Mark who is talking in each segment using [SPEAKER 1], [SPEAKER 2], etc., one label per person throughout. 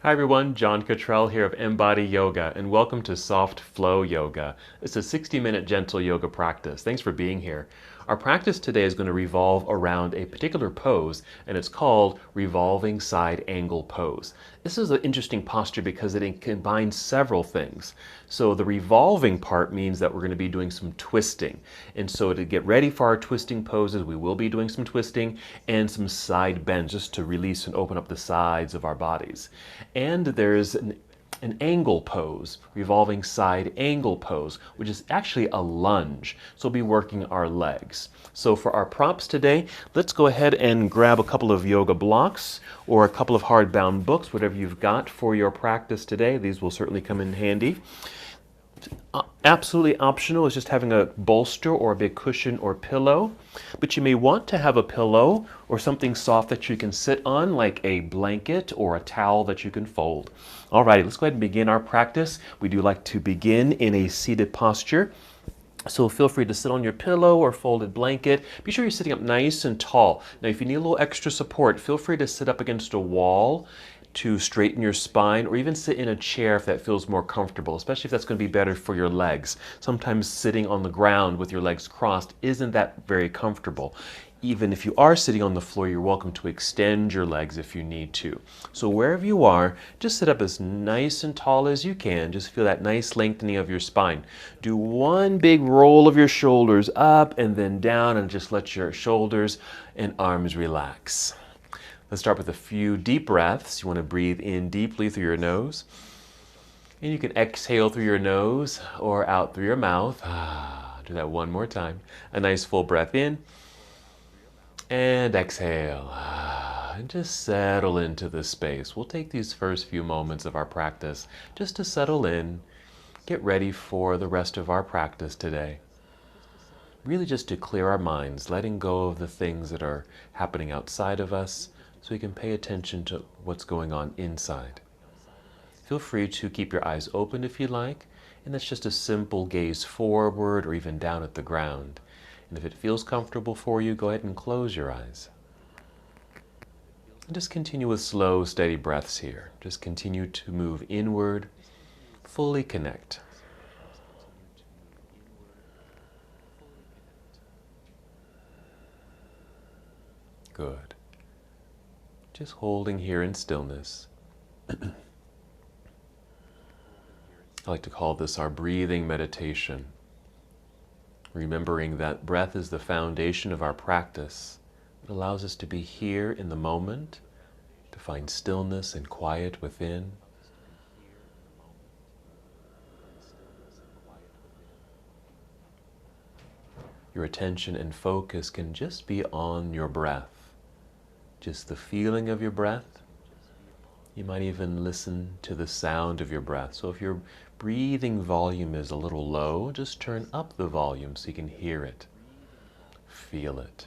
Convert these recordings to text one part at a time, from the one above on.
[SPEAKER 1] Hi everyone, John Cottrell here of MBODY Yoga, and welcome to Soft Flow Yoga. It's a 60-minute gentle yoga practice. Thanks for being here. Our practice today is going to revolve around a particular pose, and it's called Revolving Side Angle Pose. This is an interesting posture because it combines several things. So the revolving part means that we're going to be doing some twisting. And so to get ready for our twisting poses, we will be doing some twisting and some side bends just to release and open up the sides of our bodies. And there's an angle pose, revolving side angle pose, which is actually a lunge. So we'll be working our legs. So for our props today, let's go ahead and grab a couple of yoga blocks or a couple of hardbound books, whatever you've got for your practice today. These will certainly come in handy. Absolutely optional is just having a bolster or a big cushion or pillow, but you may want to have a pillow or something soft that you can sit on, like a blanket or a towel that you can fold. Alrighty, let's go ahead and begin our practice. We do like to begin in a seated posture, so feel free to sit on your pillow or folded blanket. Be sure you're sitting up nice and tall. Now if you need a little extra support, feel free to sit up against a wall to straighten your spine, or even sit in a chair if that feels more comfortable, especially if that's going to be better for your legs. Sometimes sitting on the ground with your legs crossed isn't that very comfortable. Even if you are sitting on the floor, you're welcome to extend your legs if you need to. So wherever you are, just sit up as nice and tall as you can. Just feel that nice lengthening of your spine. Do one big roll of your shoulders up and then down, and just let your shoulders and arms relax. Let's start with a few deep breaths. You want to breathe in deeply through your nose. And you can exhale through your nose or out through your mouth. Do that one more time. A nice full breath in. And exhale. And just settle into the space. We'll take these first few moments of our practice just to settle in, get ready for the rest of our practice today. Really just to clear our minds, letting go of the things that are happening outside of us, so we can pay attention to what's going on inside. Feel free to keep your eyes open if you like, and that's just a simple gaze forward or even down at the ground. And if it feels comfortable for you, go ahead and close your eyes. And just continue with slow, steady breaths here. Just continue to move inward, fully connect. Good. Just holding here in stillness. I like to call this our breathing meditation. Remembering that breath is the foundation of our practice. It allows us to be here in the moment, to find stillness and quiet within. Your attention and focus can just be on your breath. Just the feeling of your breath. You might even listen to the sound of your breath. So if your breathing volume is a little low, just turn up the volume so you can hear it, feel it.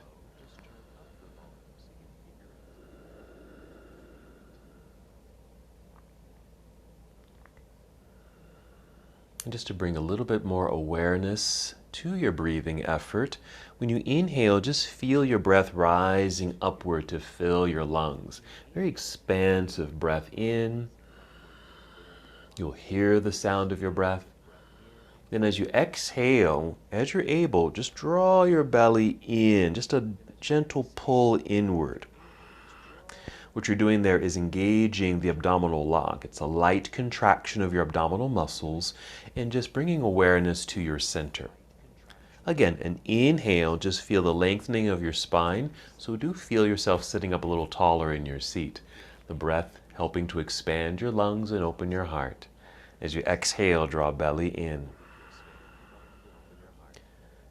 [SPEAKER 1] And just to bring a little bit more awareness to your breathing effort, when you inhale, just feel your breath rising upward to fill your lungs. Very expansive breath in. You'll hear the sound of your breath. Then as you exhale, as you're able, just draw your belly in, just a gentle pull inward. What you're doing there is engaging the abdominal lock. It's a light contraction of your abdominal muscles and just bringing awareness to your center. Again, an inhale, just feel the lengthening of your spine. So do feel yourself sitting up a little taller in your seat. The breath helping to expand your lungs and open your heart. As you exhale, draw belly in.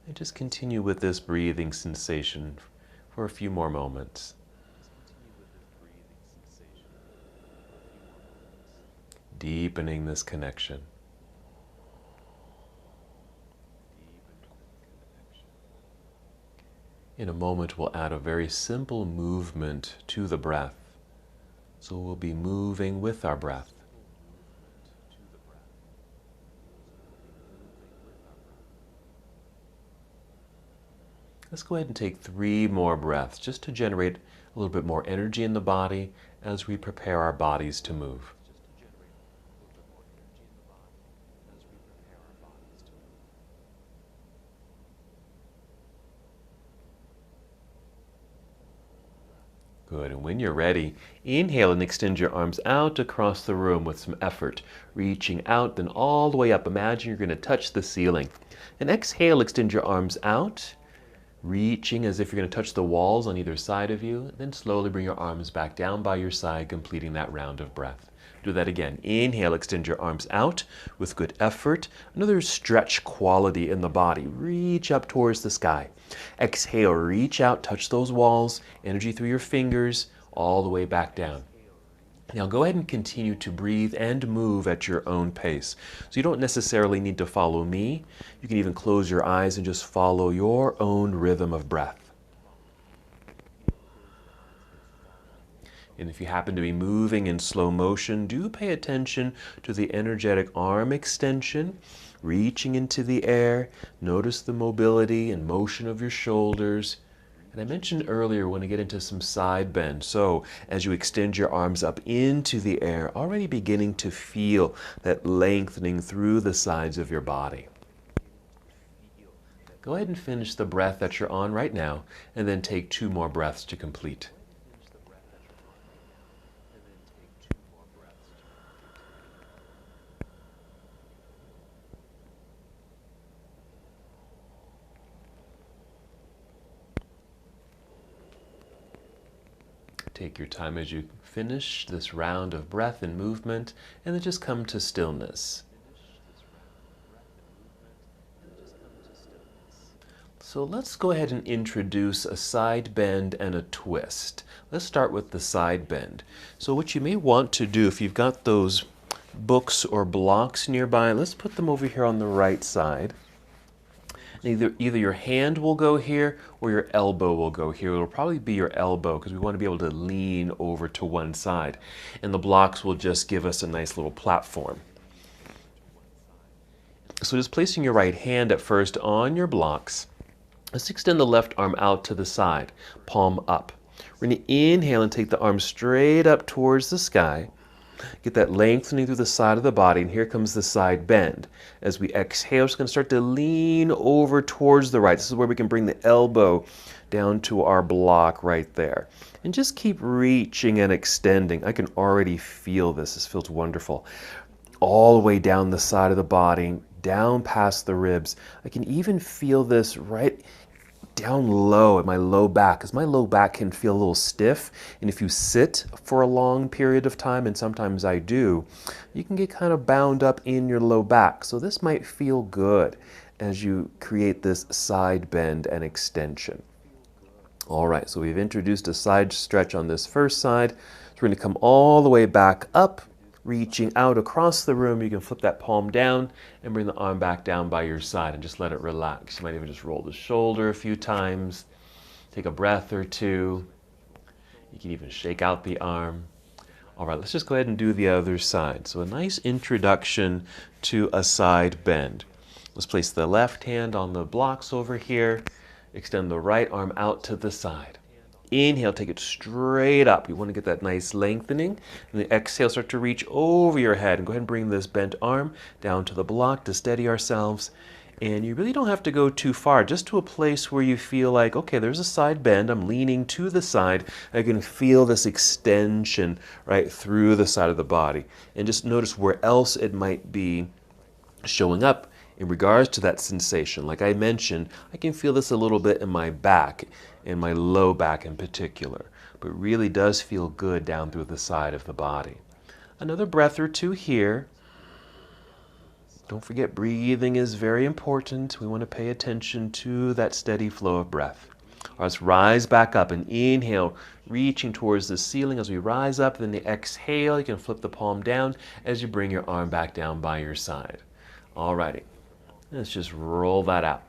[SPEAKER 1] And just continue with this breathing sensation for a few more moments. Deepening this connection. In a moment, we'll add a very simple movement to the breath. So we'll be moving with our breath. Let's go ahead and take 3 more breaths just to generate a little bit more energy in the body as we prepare our bodies to move. Good. And when you're ready, inhale and extend your arms out across the room with some effort. Reaching out, then all the way up. Imagine you're going to touch the ceiling. And exhale, extend your arms out, reaching as if you're going to touch the walls on either side of you. Then slowly bring your arms back down by your side, completing that round of breath. Do that again. Inhale, extend your arms out with good effort. Another stretch quality in the body. Reach up towards the sky. Exhale, reach out, touch those walls, energy through your fingers, all the way back down. Now go ahead and continue to breathe and move at your own pace. So you don't necessarily need to follow me. You can even close your eyes and just follow your own rhythm of breath. And if you happen to be moving in slow motion, do pay attention to the energetic arm extension, reaching into the air. Notice the mobility and motion of your shoulders. And I mentioned earlier when I get into some side bend. So as you extend your arms up into the air, already beginning to feel that lengthening through the sides of your body. Go ahead and finish the breath that you're on right now, and then take 2 more breaths to complete. Take your time as you finish this round of breath and movement, and then just come to stillness. So let's go ahead and introduce a side bend and a twist. Let's start with the side bend. So what you may want to do, if you've got those books or blocks nearby, let's put them over here on the right side. Either your hand will go here or your elbow will go here. It'll probably be your elbow because we want to be able to lean over to one side. And the blocks will just give us a nice little platform. So just placing your right hand at first on your blocks. Let's extend the left arm out to the side, palm up. We're going to inhale and take the arm straight up towards the sky. Get that lengthening through the side of the body, and here comes the side bend. As we exhale, we're just going to start to lean over towards the right. This is where we can bring the elbow down to our block right there. And just keep reaching and extending. I can already feel this. This feels wonderful. All the way down the side of the body, down past the ribs. I can even feel this right down low at my low back, because my low back can feel a little stiff, and if you sit for a long period of time, and sometimes I do, you can get kind of bound up in your low back. So this might feel good as you create this side bend and extension. All right, so we've introduced a side stretch on this first side. So we're going to come all the way back up, reaching out across the room. You can flip that palm down and bring the arm back down by your side and just let it relax. You might even just roll the shoulder a few times, take a breath or two. You can even shake out the arm. All right, let's just go ahead and do the other side. So a nice introduction to a side bend. Let's place the left hand on the blocks over here. Extend the right arm out to the side. Inhale, take it straight up. You want to get that nice lengthening. And the exhale, start to reach over your head. And go ahead and bring this bent arm down to the block to steady ourselves. And you really don't have to go too far, just to a place where you feel like, okay, there's a side bend. I'm leaning to the side. I can feel this extension right through the side of the body. And just notice where else it might be showing up in regards to that sensation. Like I mentioned, I can feel this a little bit in my back, in my low back in particular, but really does feel good down through the side of the body. Another breath or two here. Don't forget, breathing is very important. We want to pay attention to that steady flow of breath. All right, let's rise back up and inhale, reaching towards the ceiling as we rise up. Then the exhale, you can flip the palm down as you bring your arm back down by your side. All righty, let's just roll that out.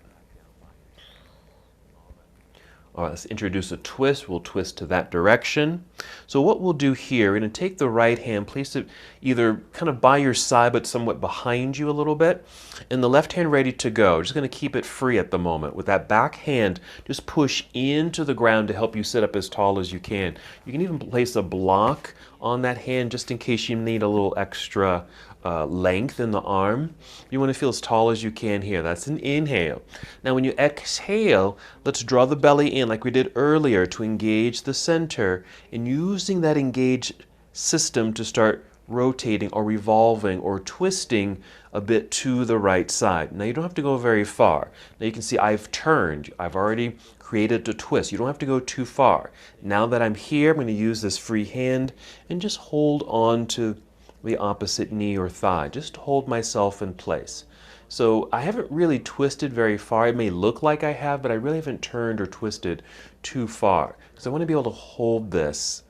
[SPEAKER 1] All right, let's introduce a twist. We'll twist to that direction. So what we'll do here, we're going to take the right hand, place it either kind of by your side but somewhat behind you a little bit, and the left hand ready to go. Just going to keep it free at the moment. With that back hand, just push into the ground to help you sit up as tall as you can. You can even place a block on that hand just in case you need a little extra length in the arm. You want to feel as tall as you can here. That's an inhale. Now when you exhale, let's draw the belly in like we did earlier to engage the center, and using that engaged system to start rotating or revolving or twisting a bit to the right side. Now you don't have to go very far. Now you can see I've turned. I've already created a twist. You don't have to go too far. Now that I'm here, I'm going to use this free hand and just hold on to the opposite knee or thigh. Just hold myself in place. So I haven't really twisted very far. It may look like I have, but I really haven't turned or twisted too far. Because I want to be able to hold this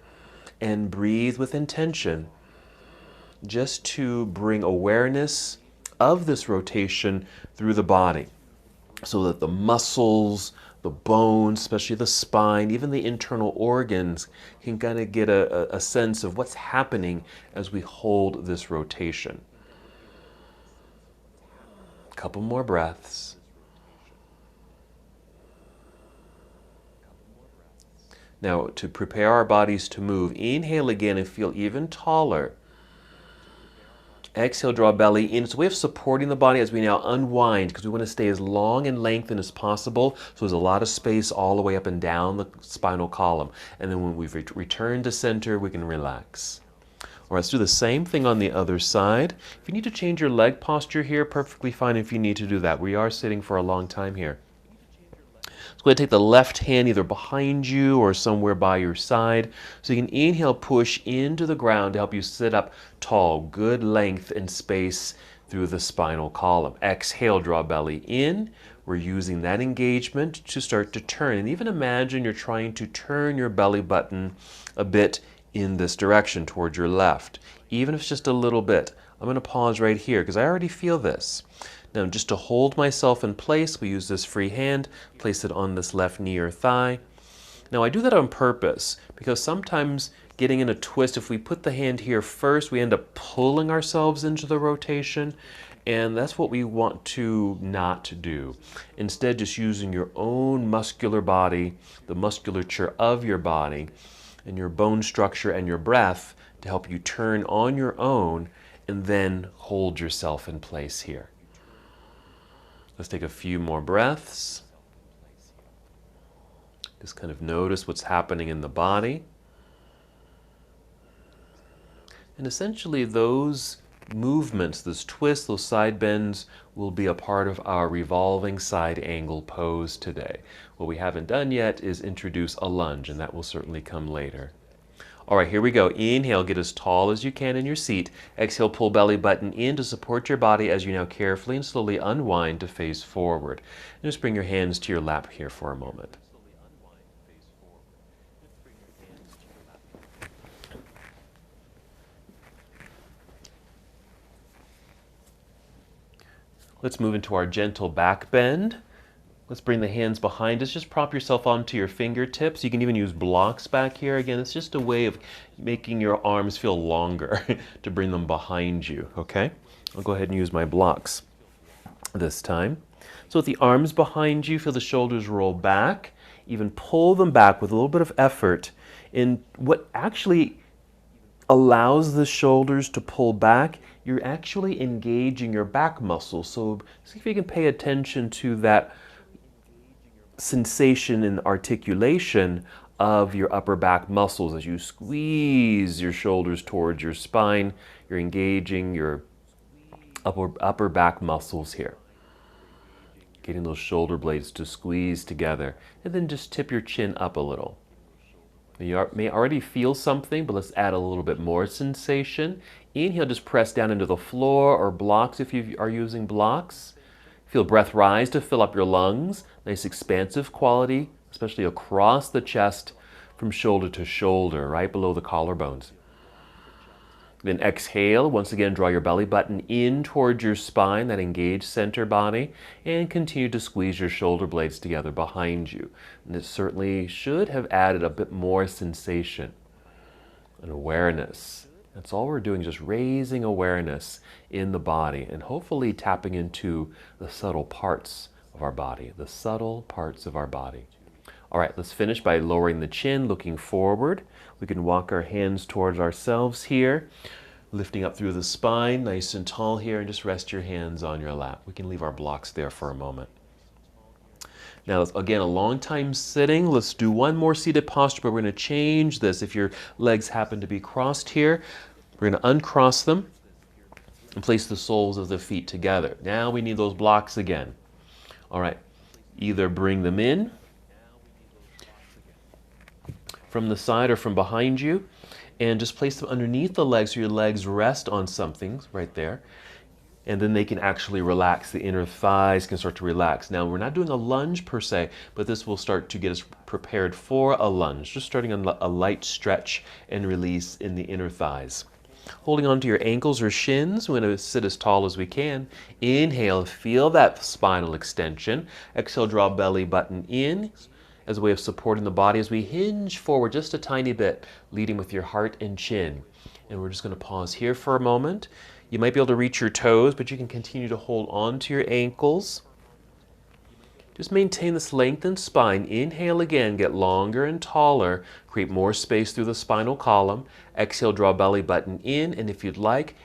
[SPEAKER 1] and breathe with intention, just to bring awareness of this rotation through the body so that the muscles, the bones, especially the spine, even the internal organs can kind of get a sense of what's happening as we hold this rotation. A couple more breaths. Now, to prepare our bodies to move, inhale again and feel even taller. Exhale, draw belly in. It's a way of supporting the body as we now unwind, because we want to stay as long and lengthened as possible. So there's a lot of space all the way up and down the spinal column. And then when we've returned to center, we can relax. All right, let's do the same thing on the other side. If you need to change your leg posture here, perfectly fine if you need to do that. We are sitting for a long time here. So go ahead and take the left hand either behind you or somewhere by your side. So you can inhale, push into the ground to help you sit up tall. Good length and space through the spinal column. Exhale, draw belly in. We're using that engagement to start to turn. And even imagine you're trying to turn your belly button a bit in this direction towards your left. Even if it's just a little bit. I'm going to pause right here because I already feel this. Now, just to hold myself in place, we use this free hand, place it on this left knee or thigh. Now, I do that on purpose because sometimes getting in a twist, if we put the hand here first, we end up pulling ourselves into the rotation, and that's what we want to not do. Instead, just using your own muscular body, the musculature of your body, and your bone structure and your breath to help you turn on your own and then hold yourself in place here. Let's take a few more breaths. Just kind of notice what's happening in the body. And essentially those movements, those twists, those side bends will be a part of our revolving side angle pose today. What we haven't done yet is introduce a lunge, and that will certainly come later. All right, here we go. Inhale, get as tall as you can in your seat. Exhale, pull belly button in to support your body as you now carefully and slowly unwind to face forward. And just bring your hands to your lap here for a moment. Let's move into our gentle back bend. Let's bring the hands behind us. Just prop yourself onto your fingertips. You can even use blocks back here. Again, it's just a way of making your arms feel longer to bring them behind you, okay? I'll go ahead and use my blocks this time. So with the arms behind you, feel the shoulders roll back. Even pull them back with a little bit of effort. And what actually allows the shoulders to pull back, you're actually engaging your back muscles. So see if you can pay attention to that sensation and articulation of your upper back muscles as you squeeze your shoulders towards your spine. You're engaging your upper back muscles here. Getting those shoulder blades to squeeze together, and then just tip your chin up a little. You may already feel something, but let's add a little bit more sensation. Inhale, just press down into the floor or blocks if you are using blocks. Feel breath rise to fill up your lungs. Nice expansive quality, especially across the chest from shoulder to shoulder, right below the collarbones. Then exhale, once again draw your belly button in towards your spine, that engaged center body, and continue to squeeze your shoulder blades together behind you. And it certainly should have added a bit more sensation. and awareness. That's all we're doing, just raising awareness in the body and hopefully tapping into the subtle parts of our body, the subtle parts of our body. All right, let's finish by lowering the chin, looking forward. We can walk our hands towards ourselves here, lifting up through the spine, nice and tall here, and just rest your hands on your lap. We can leave our blocks there for a moment. Now, again, a long time sitting. Let's do one more seated posture, but we're going to change this. If your legs happen to be crossed here, we're going to uncross them and place the soles of the feet together. Now we need those blocks again. All right, either bring them in from the side or from behind you, and just place them underneath the legs so your legs rest on something right there. And then they can actually relax. The inner thighs can start to relax. Now, we're not doing a lunge per se, but this will start to get us prepared for a lunge. Just starting a light stretch and release in the inner thighs. Holding on to your ankles or shins, we're going to sit as tall as we can. Inhale, feel that spinal extension. Exhale, draw belly button in as a way of supporting the body as we hinge forward just a tiny bit, leading with your heart and chin. And we're just going to pause here for a moment. You might be able to reach your toes, but you can continue to hold on to your ankles. Just maintain this lengthened spine. Inhale again, get longer and taller. Create more space through the spinal column. Exhale, draw belly button in, and if you'd like,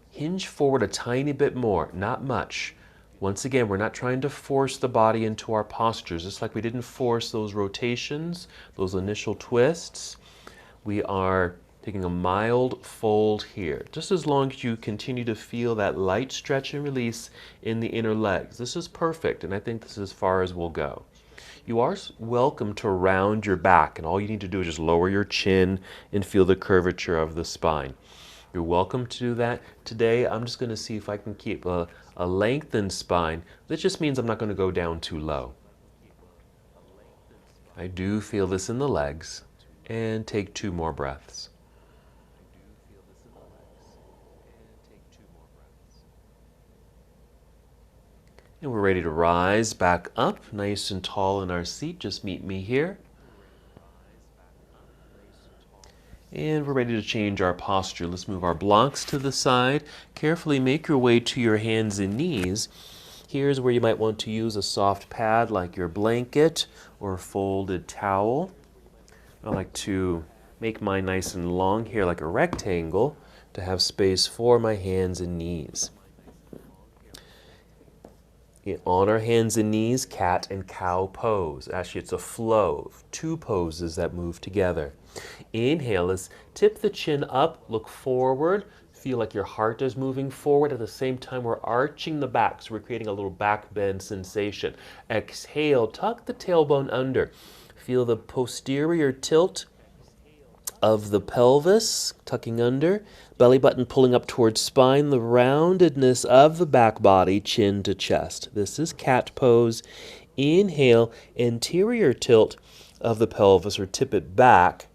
[SPEAKER 1] hinge forward a tiny bit more, not much. Once again, we're not trying to force the body into our postures, just like we didn't force those rotations, those initial twists. We are taking a mild fold here, just as long as you continue to feel that light stretch and release in the inner legs. This is perfect, and I think this is as far as we'll go. You are welcome to round your back, and all you need to do is just lower your chin and feel the curvature of the spine. You're welcome to do that. Today, I'm just going to see if I can keep a lengthened spine. That just means I'm not going to go down too low. I do feel this in the legs, and take 2 more breaths. And we're ready to rise back up, nice and tall in our seat. Just meet me here. And we're ready to change our posture. Let's move our blocks to the side. Carefully make your way to your hands and knees. Here's where you might want to use a soft pad like your blanket or a folded towel. I like to make mine nice and long here like a rectangle to have space for my hands and knees. On our hands and knees, cat and cow pose. Actually, it's a flow of 2 poses that move together. Inhale, let's tip the chin up, look forward, feel like your heart is moving forward. At the same time, we're arching the back, so we're creating a little back bend sensation. Exhale, tuck the tailbone under. Feel the posterior tilt of the pelvis, tucking under, belly button pulling up towards spine, the roundedness of the back body, chin to chest. This is cat pose. Inhale, anterior tilt of the pelvis, or tip it back.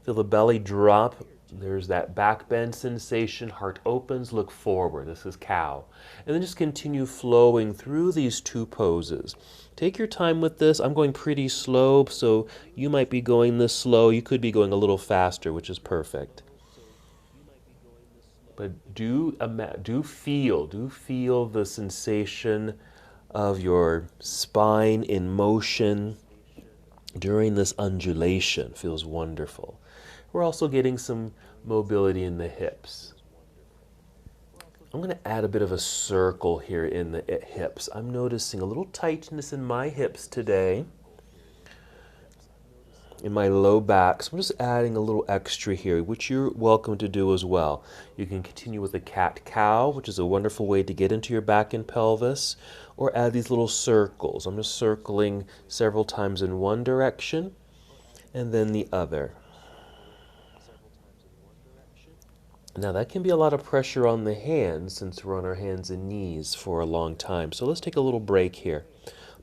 [SPEAKER 1] Feel the belly drop. There's that back bend sensation. Heart opens, look forward. This is cow. And then just continue flowing through these 2 poses. Take your time with this. I'm going pretty slow, so you might be going this slow. You could be going a little faster, which is perfect. But do feel the sensation of your spine in motion during this undulation. Feels wonderful. We're also getting some mobility in the hips. I'm going to add a bit of a circle here in the hips. I'm noticing a little tightness in my hips today, in my low back. So I'm just adding a little extra here, which you're welcome to do as well. You can continue with the cat-cow, which is a wonderful way to get into your back and pelvis, or add these little circles. I'm just circling several times in one direction and then the other. Now that can be a lot of pressure on the hands since we're on our hands and knees for a long time. So let's take a little break here.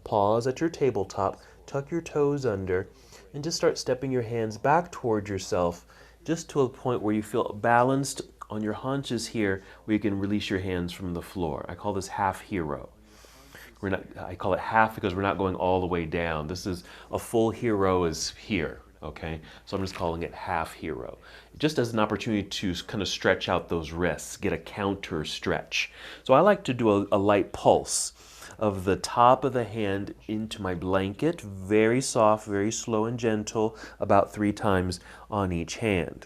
[SPEAKER 1] Pause at your tabletop, tuck your toes under, and just start stepping your hands back toward yourself, just to a point where you feel balanced on your haunches here, where you can release your hands from the floor. I call this half hero. I call it half because we're not going all the way down. This is a full hero is here. Okay, so I'm just calling it half hero. Just as an opportunity to kind of stretch out those wrists, get a counter stretch. So I like to do a light pulse of the top of the hand into my blanket, very soft, very slow and gentle, about 3 times on each hand.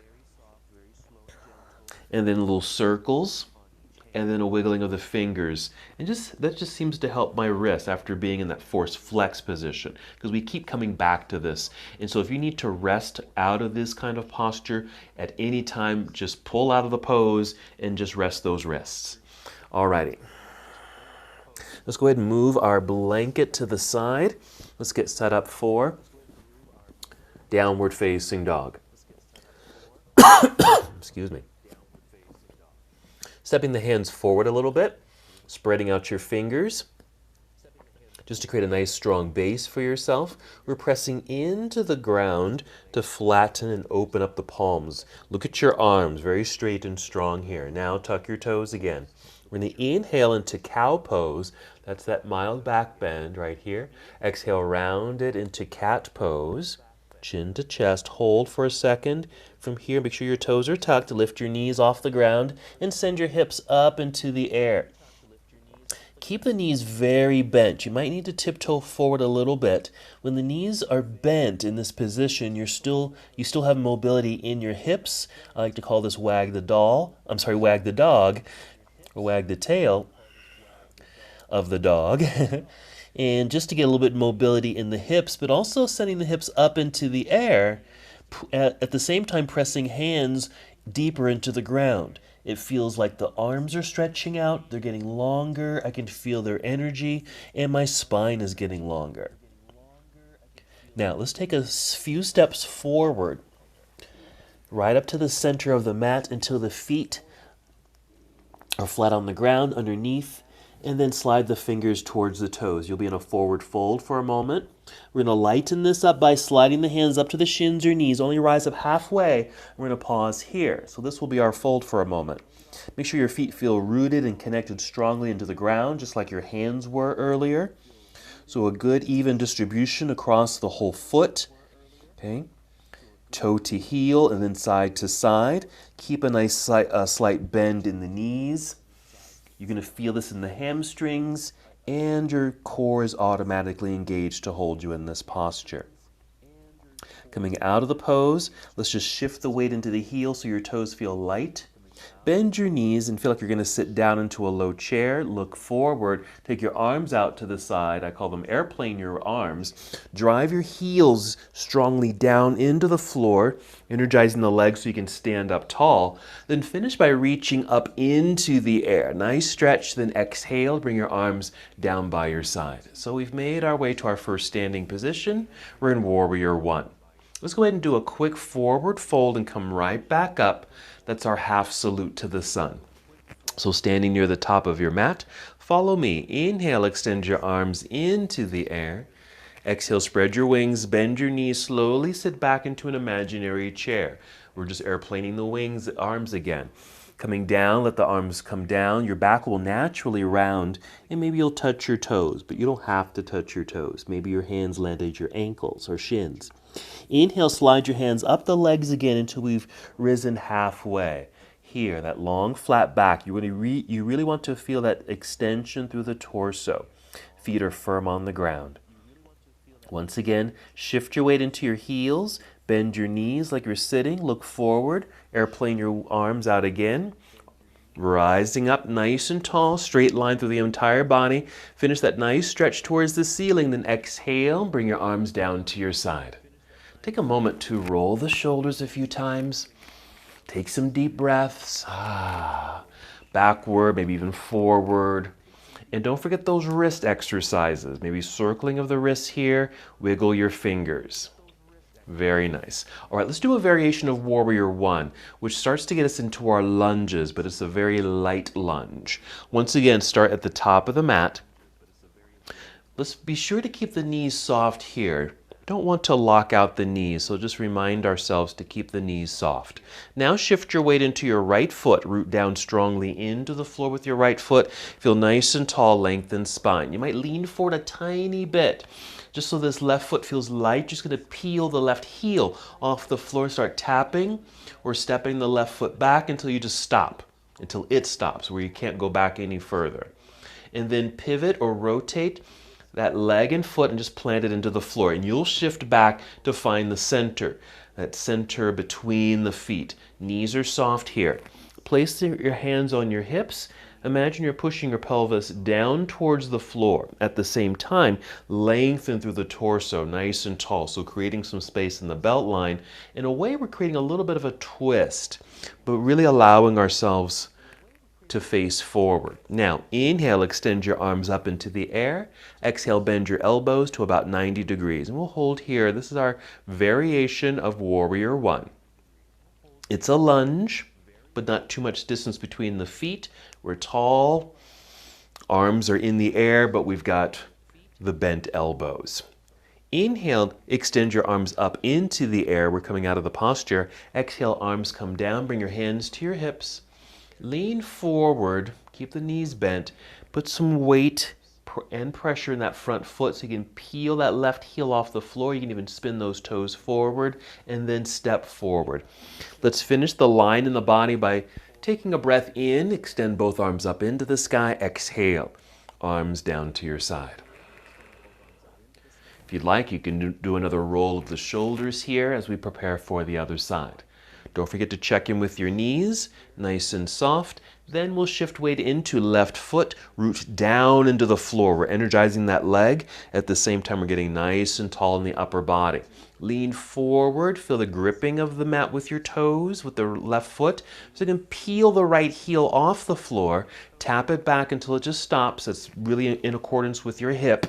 [SPEAKER 1] And then little circles, and then a wiggling of the fingers. And that just seems to help my wrist after being in that forced flex position, because we keep coming back to this. And so if you need to rest out of this kind of posture at any time, just pull out of the pose and just rest those wrists. Alrighty. Let's go ahead and move our blanket to the side. Let's get set up for downward facing dog. Excuse me. Stepping the hands forward a little bit, spreading out your fingers, just to create a nice strong base for yourself. We're pressing into the ground to flatten and open up the palms. Look at your arms, very straight and strong here. Now tuck your toes again. We're going to inhale into cow pose. That's that mild back bend right here. Exhale, round it into cat pose. Chin to chest, hold for a second. From here, make sure your toes are tucked, lift your knees off the ground, and send your hips up into the air. Keep the knees very bent. You might need to tiptoe forward a little bit. When the knees are bent in this position, you still have mobility in your hips. I like to call this wag the dog, or wag the tail of the dog. And just to get a little bit of mobility in the hips, but also sending the hips up into the air, at the same time pressing hands deeper into the ground. It feels like the arms are stretching out, they're getting longer, I can feel their energy, and my spine is getting longer. Now, let's take a few steps forward, right up to the center of the mat until the feet are flat on the ground underneath, and then slide the fingers towards the toes. You'll be in a forward fold for a moment. We're going to lighten this up by sliding the hands up to the shins or knees. Only rise up halfway. We're going to pause here. So this will be our fold for a moment. Make sure your feet feel rooted and connected strongly into the ground, just like your hands were earlier. So a good even distribution across the whole foot. Okay. Toe to heel and then side to side. Keep a nice slight bend in the knees. You're going to feel this in the hamstrings, and your core is automatically engaged to hold you in this posture. Coming out of the pose, let's just shift the weight into the heel so your toes feel light. Bend your knees and feel like you're going to sit down into a low chair. Look forward. Take your arms out to the side. I call them airplane your arms. Drive your heels strongly down into the floor, energizing the legs so you can stand up tall. Then finish by reaching up into the air. Nice stretch, then exhale. Bring your arms down by your side. So we've made our way to our first standing position. We're in Warrior One. Let's go ahead and do a quick forward fold and come right back up. That's our half salute to the sun. So standing near the top of your mat, follow me. Inhale, extend your arms into the air. Exhale, spread your wings, bend your knees slowly, sit back into an imaginary chair. We're just airplaning the arms again. Coming down, let the arms come down. Your back will naturally round, and maybe you'll touch your toes, but you don't have to touch your toes. Maybe your hands land at your ankles or shins. Inhale, slide your hands up the legs again until we've risen halfway. Here, that long flat back, you really want to feel that extension through the torso. Feet are firm on the ground. Once again, shift your weight into your heels, bend your knees like you're sitting, look forward, airplane your arms out again. Rising up nice and tall, straight line through the entire body. Finish that nice stretch towards the ceiling, then exhale, bring your arms down to your side. Take a moment to roll the shoulders a few times. Take some deep breaths. Backward, maybe even forward. And don't forget those wrist exercises. Maybe circling of the wrists here. Wiggle your fingers. Very nice. All right, let's do a variation of Warrior One, which starts to get us into our lunges, but it's a very light lunge. Once again, start at the top of the mat. Let's be sure to keep the knees soft here. Don't want to lock out the knees, so just remind ourselves to keep the knees soft. Now shift your weight into your right foot. Root down strongly into the floor with your right foot. Feel nice and tall, lengthen spine. You might lean forward a tiny bit Just so this left foot feels light, just going to peel the left heel off the floor, start tapping or stepping the left foot back until you just stop, until it stops, where you can't go back any further. And then pivot or rotate that leg and foot and just plant it into the floor. And you'll shift back to find the center, that center between the feet. Knees are soft here. Place your hands on your hips. Imagine you're pushing your pelvis down towards the floor. At the same time, lengthen through the torso, nice and tall. So creating some space in the belt line. In a way, we're creating a little bit of a twist, but really allowing ourselves to face forward. Now, inhale, extend your arms up into the air. Exhale, bend your elbows to about 90 degrees. And we'll hold here. This is our variation of Warrior One. It's a lunge, but not too much distance between the feet. We're tall. Arms are in the air, but we've got the bent elbows. Inhale, extend your arms up into the air. We're coming out of the posture. Exhale, arms come down. Bring your hands to your hips. Lean forward, keep the knees bent, put some weight and pressure in that front foot so you can peel that left heel off the floor. You can even spin those toes forward and then step forward. Let's finish the line in the body by taking a breath in, extend both arms up into the sky, exhale, arms down to your side. If you'd like, you can do another roll of the shoulders here as we prepare for the other side. Don't forget to check in with your knees, nice and soft. Then we'll shift weight into left foot, root down into the floor. We're energizing that leg. At the same time, we're getting nice and tall in the upper body. Lean forward, feel the gripping of the mat with your toes, with the left foot. So you can peel the right heel off the floor, tap it back until it just stops. That's really in accordance with your hip.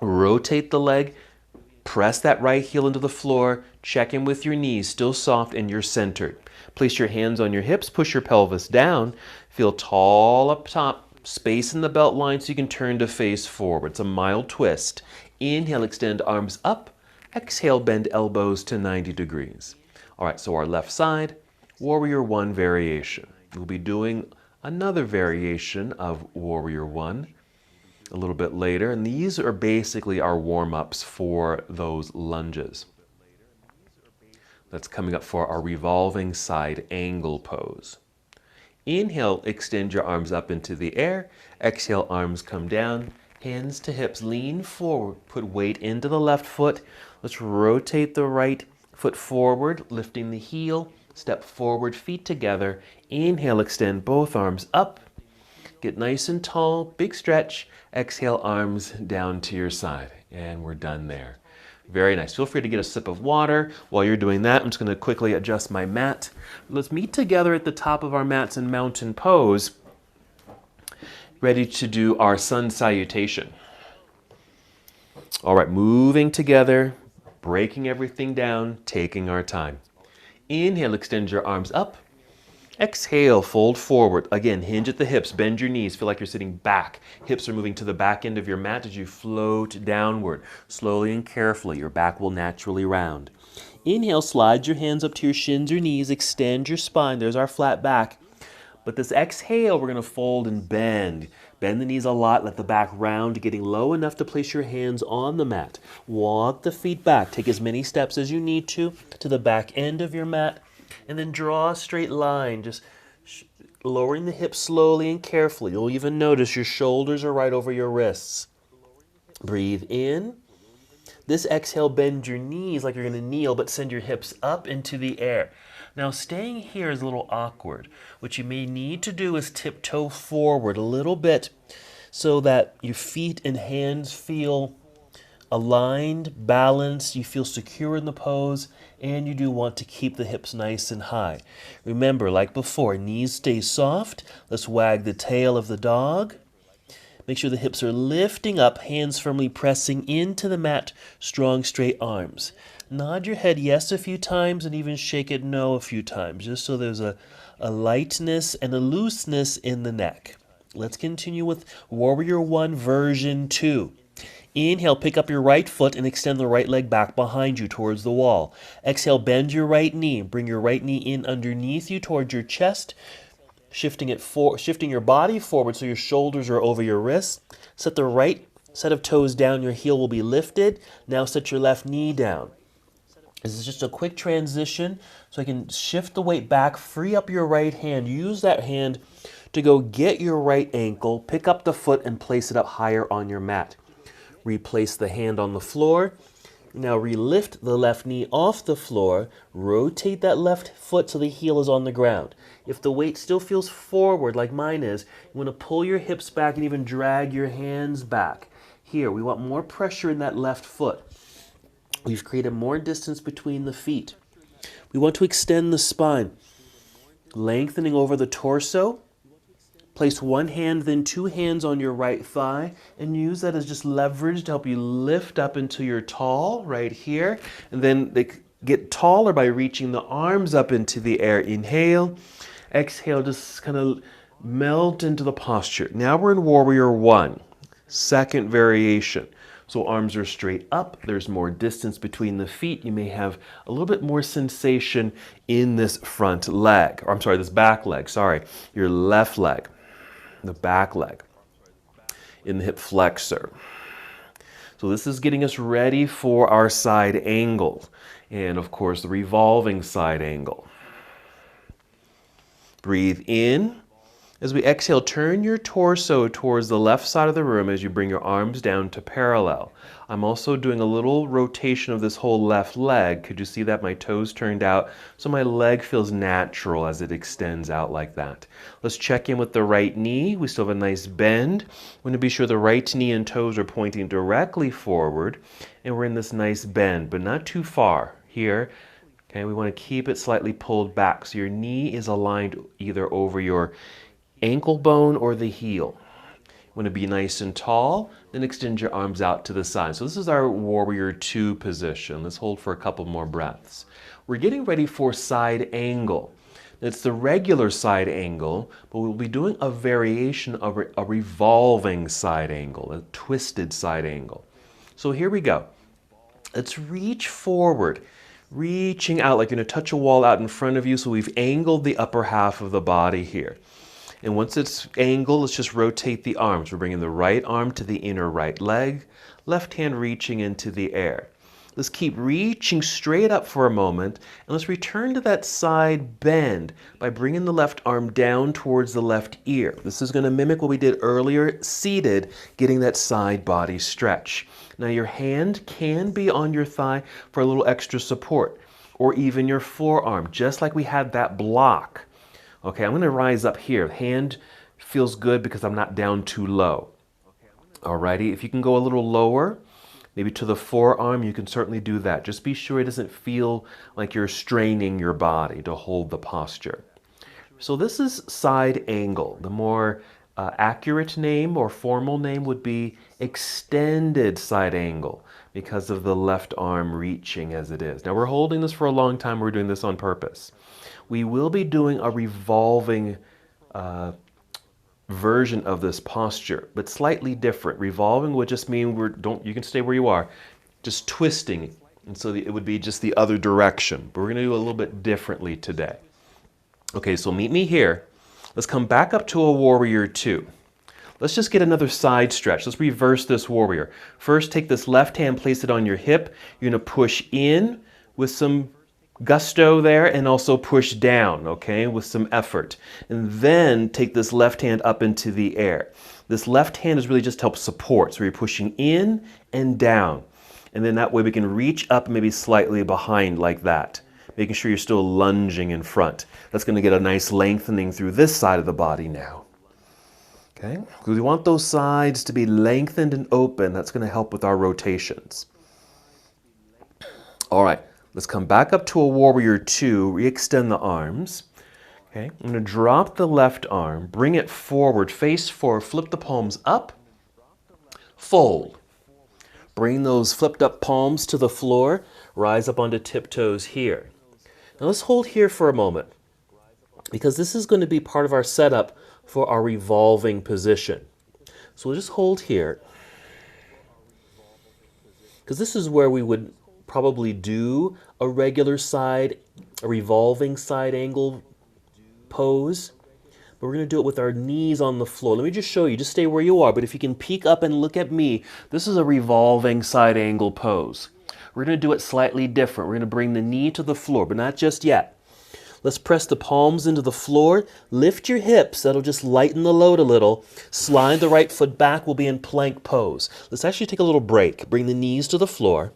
[SPEAKER 1] Rotate the leg. Press that right heel into the floor. Check in with your knees, still soft and you're centered. Place your hands on your hips, push your pelvis down. Feel tall up top, space in the belt line so you can turn to face forward. It's a mild twist. Inhale, extend arms up. Exhale, bend elbows to 90 degrees. All right, so our left side, Warrior One variation. We'll be doing another variation of Warrior One a little bit later, and these are basically our warm-ups for those lunges. That's coming up for our Revolving Side Angle Pose. Inhale, extend your arms up into the air. Exhale, arms come down, hands to hips, lean forward, put weight into the left foot. Let's rotate the right foot forward, lifting the heel, step forward, feet together. Inhale, extend both arms up. Get nice and tall, big stretch. Exhale, arms down to your side. And we're done there. Very nice. Feel free to get a sip of water. While you're doing that, I'm just going to quickly adjust my mat. Let's meet together at the top of our mats in mountain pose, ready to do our sun salutation. All right, moving together, breaking everything down, taking our time. Inhale, extend your arms up. Exhale, fold forward. Again, hinge at the hips, bend your knees. Feel like you're sitting back. Hips are moving to the back end of your mat as you float downward. Slowly and carefully, your back will naturally round. Inhale, slide your hands up to your shins or knees. Extend your spine. There's our flat back. But this exhale, we're going to fold and bend. Bend the knees a lot. Let the back round, getting low enough to place your hands on the mat. Walk the feet back. Take as many steps as you need to the back end of your mat. And then draw a straight line, just lowering the hips slowly and carefully. You'll even notice your shoulders are right over your wrists. Breathe in. This exhale, bend your knees like you're going to kneel, but send your hips up into the air. Now, staying here is a little awkward. What you may need to do is tiptoe forward a little bit so that your feet and hands feel aligned, balanced, you feel secure in the pose, and you do want to keep the hips nice and high. Remember, like before, knees stay soft. Let's wag the tail of the dog. Make sure the hips are lifting up, hands firmly pressing into the mat, strong, straight arms. Nod your head yes a few times and even shake it no a few times, just so there's a lightness and a looseness in the neck. Let's continue with Warrior One version 2. Inhale, pick up your right foot and extend the right leg back behind you towards the wall. Exhale, bend your right knee. Bring your right knee in underneath you towards your chest, shifting your body forward so your shoulders are over your wrists. Set the right Set of toes down, your heel will be lifted. Now set your left knee down. This is just a quick transition so I can shift the weight back, free up your right hand. Use that hand to go get your right ankle, pick up the foot and place it up higher on your mat. Replace the hand on the floor. Now relift the left knee off the floor, rotate that left foot so the heel is on the ground. If the weight still feels forward like mine is, you want to pull your hips back and even drag your hands back. Here, we want more pressure in that left foot. We've created more distance between the feet. We want to extend the spine, lengthening over the torso. Place one hand, then two hands on your right thigh, and use that as just leverage to help you lift up into your tall right here. And then they get taller by reaching the arms up into the air. Inhale, exhale, just kind of melt into the posture. Now we're in Warrior One, second variation. So arms are straight up, there's more distance between the feet. You may have a little bit more sensation in this front leg, or I'm sorry, this back leg, your left leg. The back leg, in the hip flexor. So this is getting us ready for our side angle, and of course the revolving side angle. Breathe in. As we exhale, turn your torso towards the left side of the room as you bring your arms down to parallel. I'm also doing a little rotation of this whole left leg. Could you see that? My toes turned out, so my leg feels natural as it extends out like that. Let's check in with the right knee. We still have a nice bend. We want to be sure the right knee and toes are pointing directly forward, and we're in this nice bend, but not too far here. Okay, we want to keep it slightly pulled back, so your knee is aligned either over your ankle bone or the heel. You want to be nice and tall, then extend your arms out to the side. So this is our Warrior Two position. Let's hold for a couple more breaths. We're getting ready for side angle. It's the regular side angle, but we'll be doing a variation of a revolving side angle, a twisted side angle. So here we go. Let's reach forward, reaching out like you're going to touch a wall out in front of you. So we've angled the upper half of the body here. And once it's angled, let's just rotate the arms. We're bringing the right arm to the inner right leg, left hand reaching into the air. Let's keep reaching straight up for a moment, and let's return to that side bend by bringing the left arm down towards the left ear. This is going to mimic what we did earlier, seated, getting that side body stretch. Now your hand can be on your thigh for a little extra support, or even your forearm, just like we had that block. Okay, I'm going to rise up here. Hand feels good because I'm not down too low. Alrighty, if you can go a little lower, maybe to the forearm, you can certainly do that. Just be sure it doesn't feel like you're straining your body to hold the posture. So this is side angle. The more accurate name or formal name would be extended side angle because of the left arm reaching as it is. Now we're holding this for a long time. We're doing this on purpose. We will be doing a revolving version of this posture, but slightly different. Revolving would just mean you can stay where you are, just twisting, and so it would be just the other direction. But we're going to do a little bit differently today. Okay, so meet me here. Let's come back up to a Warrior Two. Let's just get another side stretch. Let's reverse this warrior. First, take this left hand, place it on your hip. You're going to push in with some gusto there and also push down, okay, with some effort. And then take this left hand up into the air. This left hand is really just to help support. So you're pushing in and down. And then that way we can reach up maybe slightly behind like that, making sure you're still lunging in front. That's going to get a nice lengthening through this side of the body now. Okay, because we want those sides to be lengthened and open. That's going to help with our rotations. All right. Let's come back up to a Warrior Two, re-extend the arms. Okay, I'm going to drop the left arm, bring it forward, face forward, flip the palms up, fold. Bring those flipped up palms to the floor, rise up onto tiptoes here. Now let's hold here for a moment, because this is going to be part of our setup for our revolving position. So we'll just hold here, because this is where we would probably do a regular side, a revolving side angle pose. But we're going to do it with our knees on the floor. Let me just show you. Just stay where you are. But if you can peek up and look at me, this is a revolving side angle pose. We're going to do it slightly different. We're going to bring the knee to the floor, but not just yet. Let's press the palms into the floor. Lift your hips. That'll just lighten the load a little. Slide the right foot back. We'll be in plank pose. Let's actually take a little break. Bring the knees to the floor.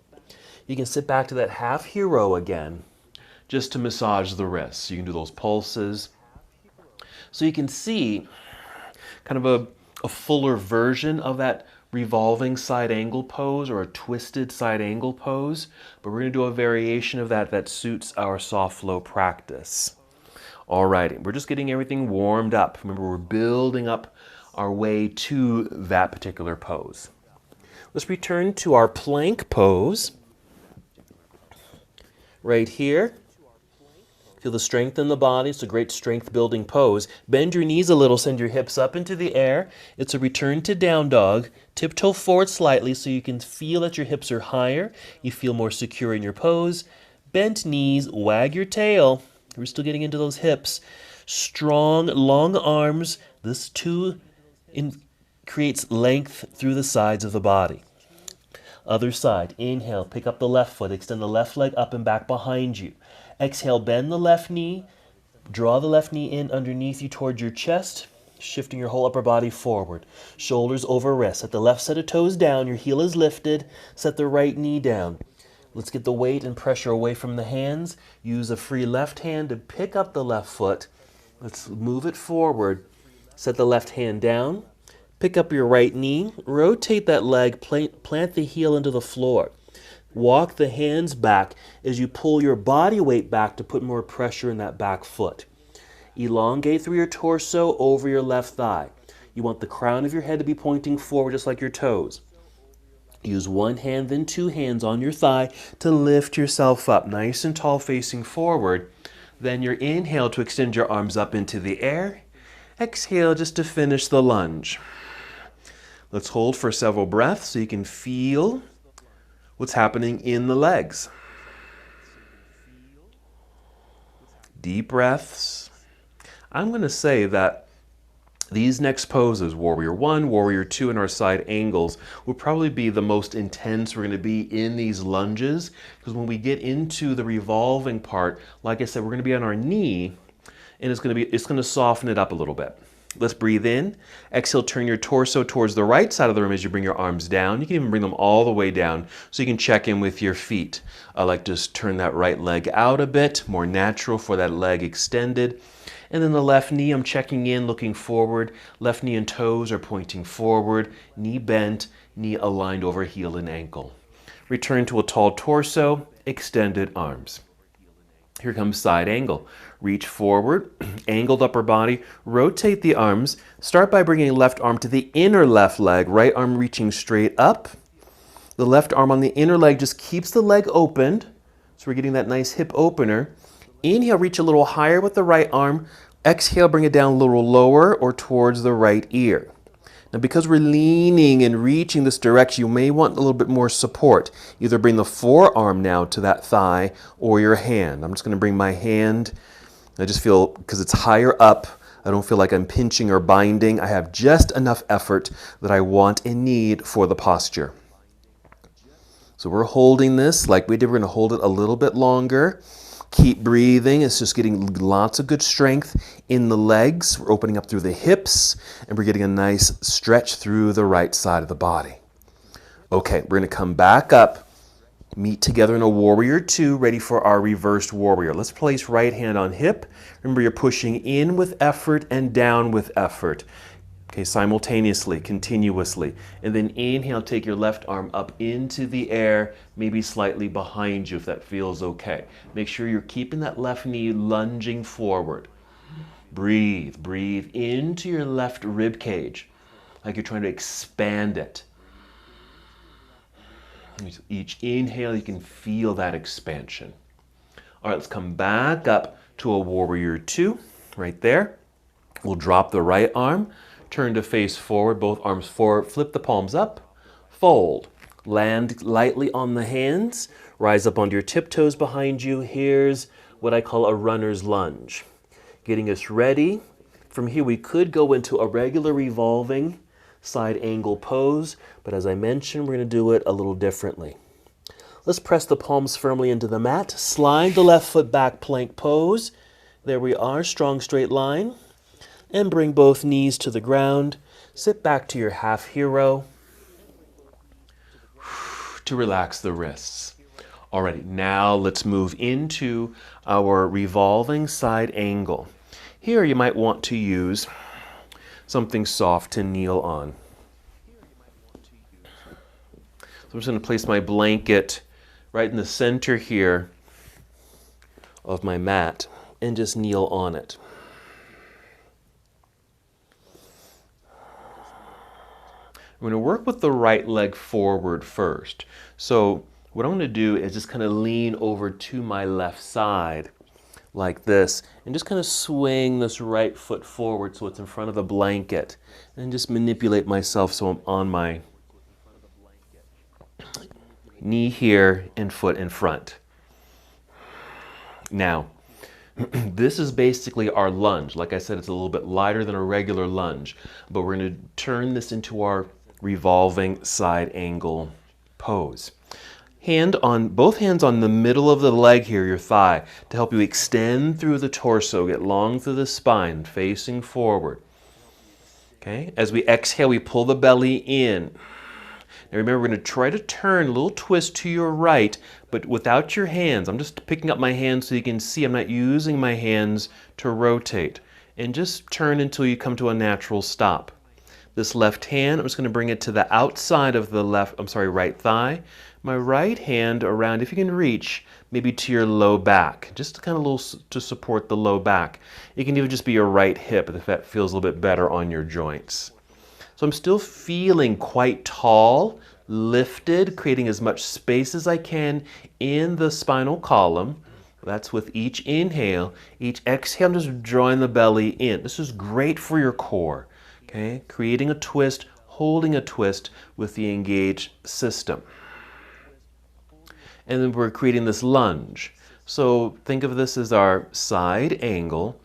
[SPEAKER 1] You can sit back to that half hero again, just to massage the wrists. You can do those pulses. So you can see kind of a fuller version of that revolving side angle pose or a twisted side angle pose, but we're going to do a variation of that that suits our soft flow practice. Alrighty, we're just getting everything warmed up. Remember, we're building up our way to that particular pose. Let's return to our plank pose right here. Feel the strength in the body. It's a great strength building pose. Bend your knees a little, send your hips up into the air. It's a return to down dog. Tiptoe forward slightly so you can feel that your hips are higher. You feel more secure in your pose. Bent knees, wag your tail. We're still getting into those hips. Strong, long arms. This too creates length through the sides of the body. Other side. Inhale, pick up the left foot. Extend the left leg up and back behind you. Exhale, bend the left knee. Draw the left knee in underneath you towards your chest, shifting your whole upper body forward. Shoulders over wrists. Set the left set of toes down. Your heel is lifted. Set the right knee down. Let's get the weight and pressure away from the hands. Use a free left hand to pick up the left foot. Let's move it forward. Set the left hand down. Pick up your right knee. Rotate that leg. Plant the heel into the floor. Walk the hands back as you pull your body weight back to put more pressure in that back foot. Elongate through your torso over your left thigh. You want the crown of your head to be pointing forward just like your toes. Use one hand, then two hands on your thigh to lift yourself up nice and tall facing forward. Then your inhale to extend your arms up into the air. Exhale just to finish the lunge. Let's hold for several breaths so you can feel what's happening in the legs. Deep breaths. I'm going to say that these next poses, Warrior 1, Warrior 2, and our side angles, will probably be the most intense we're going to be in these lunges, because when we get into the revolving part, like I said, we're going to be on our knee, and it's going to soften it up a little bit. Let's breathe in. Exhale, turn your torso towards the right side of the room as you bring your arms down. You can even bring them all the way down so you can check in with your feet. I like to just turn that right leg out a bit, more natural for that leg extended. And then the left knee, I'm checking in, looking forward. Left knee and toes are pointing forward. Knee bent, knee aligned over heel and ankle. Return to a tall torso, extended arms. Here comes side angle. Reach forward, angled upper body, rotate the arms. Start by bringing left arm to the inner left leg, right arm reaching straight up. The left arm on the inner leg just keeps the leg opened. So we're getting that nice hip opener. Inhale, reach a little higher with the right arm. Exhale, bring it down a little lower or towards the right ear. Now, because we're leaning and reaching this direction, you may want a little bit more support. Either bring the forearm now to that thigh or your hand. I'm just going to bring my hand. I just feel, because it's higher up, I don't feel like I'm pinching or binding. I have just enough effort that I want and need for the posture. So we're holding this like we did. We're going to hold it a little bit longer. Keep breathing. It's just getting lots of good strength in the legs. We're opening up through the hips, and we're getting a nice stretch through the right side of the body. Okay, we're going to come back up, meet together in a Warrior 2, ready for our reversed Warrior. Let's place right hand on hip. Remember, you're pushing in with effort and down with effort. Okay, simultaneously, continuously. And then inhale, take your left arm up into the air, maybe slightly behind you if that feels okay. Make sure you're keeping that left knee lunging forward. Breathe, breathe into your left rib cage, like you're trying to expand it. Each inhale, you can feel that expansion. All right, let's come back up to a Warrior 2, right there. We'll drop the right arm. Turn to face forward, both arms forward, flip the palms up, fold. Land lightly on the hands, rise up onto your tiptoes behind you. Here's what I call a runner's lunge. Getting us ready From here, we could go into a regular revolving side angle pose, but as I mentioned, we're going to do it a little differently. Let's press the palms firmly into the mat. Slide the left foot back, plank pose. There we are, strong straight line. And bring both knees to the ground. Sit back to your half hero to relax the wrists. Alrighty, now let's move into our revolving side angle. Here you might want to use something soft to kneel on. So I'm just going to place my blanket right in the center here of my mat and just kneel on it. I'm going to work with the right leg forward first. So what I'm going to do is just kind of lean over to my left side like this and just kind of swing this right foot forward so it's in front of the blanket and just manipulate myself so I'm on my knee here and foot in front. Now, this is basically our lunge. Like I said, it's a little bit lighter than a regular lunge, but we're going to turn this into our revolving side angle pose. Both hands on the middle of the leg here, your thigh, to help you extend through the torso, get long through the spine, facing forward. Okay, as we exhale, we pull the belly in. Now remember, we're going to try to turn a little twist to your right, but without your hands. I'm just picking up my hands so you can see I'm not using my hands to rotate. And just turn until you come to a natural stop. This left hand, I'm just going to bring it to the outside of the right thigh. My right hand around, if you can reach, maybe to your low back, just kind of a little to support the low back. It can even just be your right hip if that feels a little bit better on your joints. So I'm still feeling quite tall, lifted, creating as much space as I can in the spinal column. That's with each inhale. Each exhale, I'm just drawing the belly in. This is great for your core. Okay, creating a twist, holding a twist with the engaged system. And then we're creating this lunge. So think of this as our side angle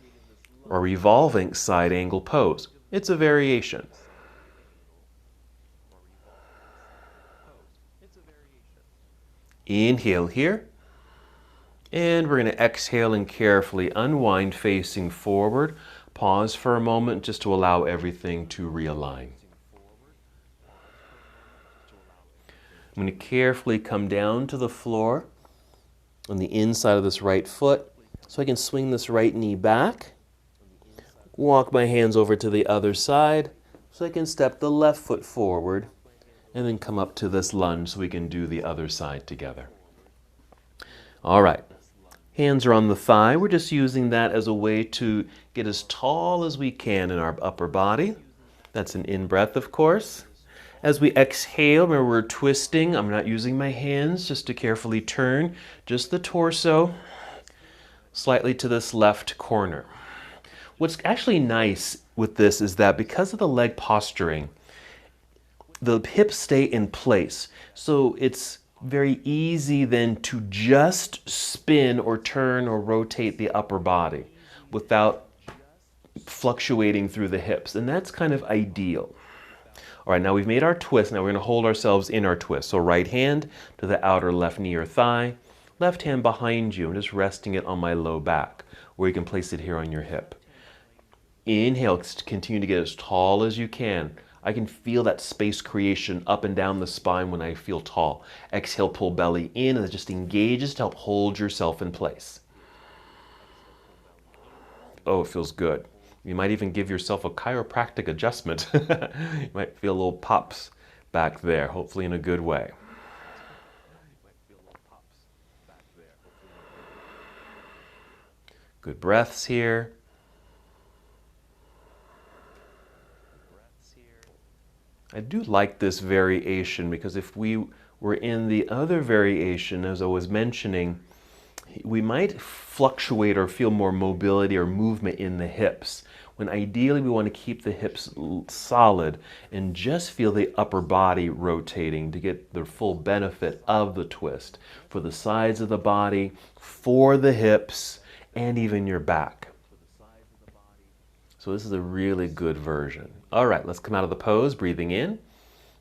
[SPEAKER 1] or revolving side angle pose. It's a variation. Inhale here. And we're going to exhale and carefully unwind facing forward. Pause for a moment just to allow everything to realign. I'm going to carefully come down to the floor on the inside of this right foot so I can swing this right knee back. Walk my hands over to the other side so I can step the left foot forward and then come up to this lunge so we can do the other side together. All right. Hands are on the thigh. We're just using that as a way to get as tall as we can in our upper body. That's an in-breath, of course. As we exhale, remember we're twisting. I'm not using my hands just to carefully turn, just the torso slightly to this left corner. What's actually nice with this is that because of the leg posturing, the hips stay in place. So it's very easy then to just spin or turn or rotate the upper body without fluctuating through the hips. And that's kind of ideal. All right, now we've made our twist. Now we're going to hold ourselves in our twist. So right hand to the outer left knee or thigh, left hand behind you. I'm just resting it on my low back, or you can place it here on your hip. Inhale, continue to get as tall as you can. I can feel that space creation up and down the spine when I feel tall. Exhale, pull belly in, and it just engages to help hold yourself in place. Oh, it feels good. You might even give yourself a chiropractic adjustment. You might feel little pops back there, hopefully in a good way. Good breaths here. I do like this variation because if we were in the other variation, as I was mentioning, we might fluctuate or feel more mobility or movement in the hips, when ideally we want to keep the hips solid and just feel the upper body rotating to get the full benefit of the twist for the sides of the body, for the hips, and even your back. So this is a really good version. All right, let's come out of the pose, breathing in.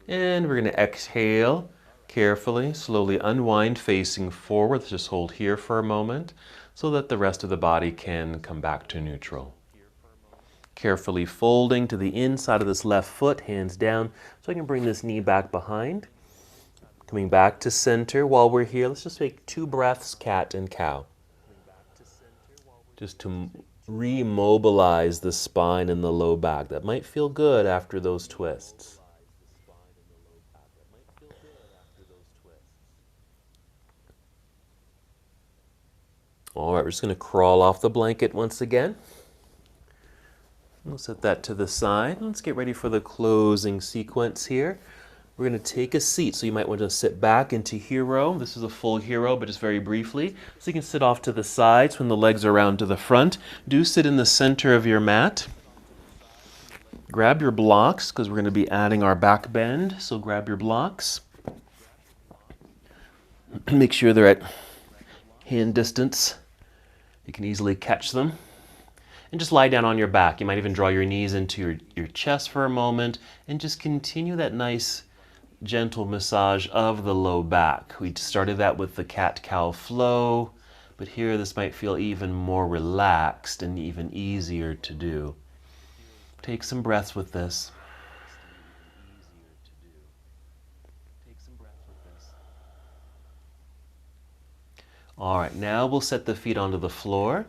[SPEAKER 1] And we're going to exhale carefully, slowly unwind, facing forward. Let's just hold here for a moment so that the rest of the body can come back to neutral. Carefully folding to the inside of this left foot, hands down, so I can bring this knee back behind. Coming back to center while we're here. Let's just take 2 breaths, cat and cow. Just to remobilize the spine and the low back. That might feel good after those twists. All right, we're just going to crawl off the blanket once again. We'll set that to the side. Let's get ready for the closing sequence here. We're going to take a seat, so you might want to sit back into hero. This is a full hero, but just very briefly. So you can sit off to the sides when the legs are round to the front. Do sit in the center of your mat. Grab your blocks, because we're going to be adding our back bend. So grab your blocks. Make sure they're at hand distance. You can easily catch them. And just lie down on your back. You might even draw your knees into your chest for a moment and just continue that nice gentle massage of the low back. We started that with the cat-cow flow, but here this might feel even more relaxed and even easier to do. Take some breaths with this. All right, now we'll set the feet onto the floor.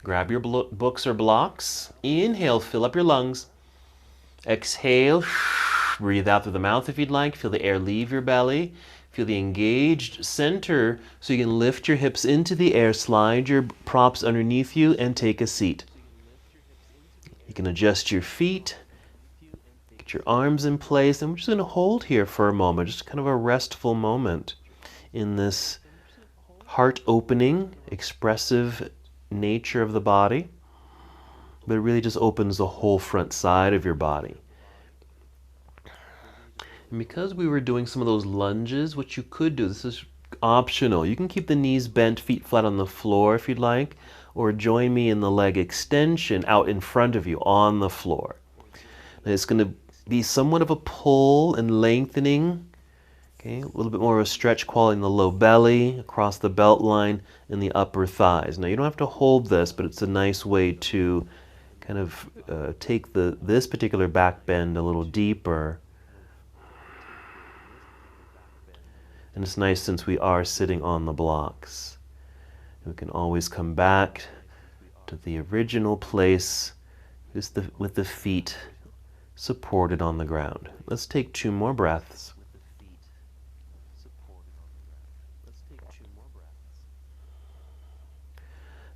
[SPEAKER 1] Grab your books or blocks. Inhale, fill up your lungs. Exhale, breathe out through the mouth if you'd like. Feel the air leave your belly. Feel the engaged center so you can lift your hips into the air, slide your props underneath you, and take a seat. You can adjust your feet, get your arms in place, and we're just going to hold here for a moment, just kind of a restful moment in this heart-opening, expressive nature of the body, but it really just opens the whole front side of your body. And because we were doing some of those lunges, what you could do, this is optional, you can keep the knees bent, feet flat on the floor if you'd like, or join me in the leg extension out in front of you on the floor. And it's going to be somewhat of a pull and lengthening. Okay, a little bit more of a stretch quality in the low belly, across the belt line, and the upper thighs. Now you don't have to hold this, but it's a nice way to kind of take this particular back bend a little deeper. And it's nice since we are sitting on the blocks. We can always come back to the original place just with the feet supported on the ground. Let's take 2 more breaths.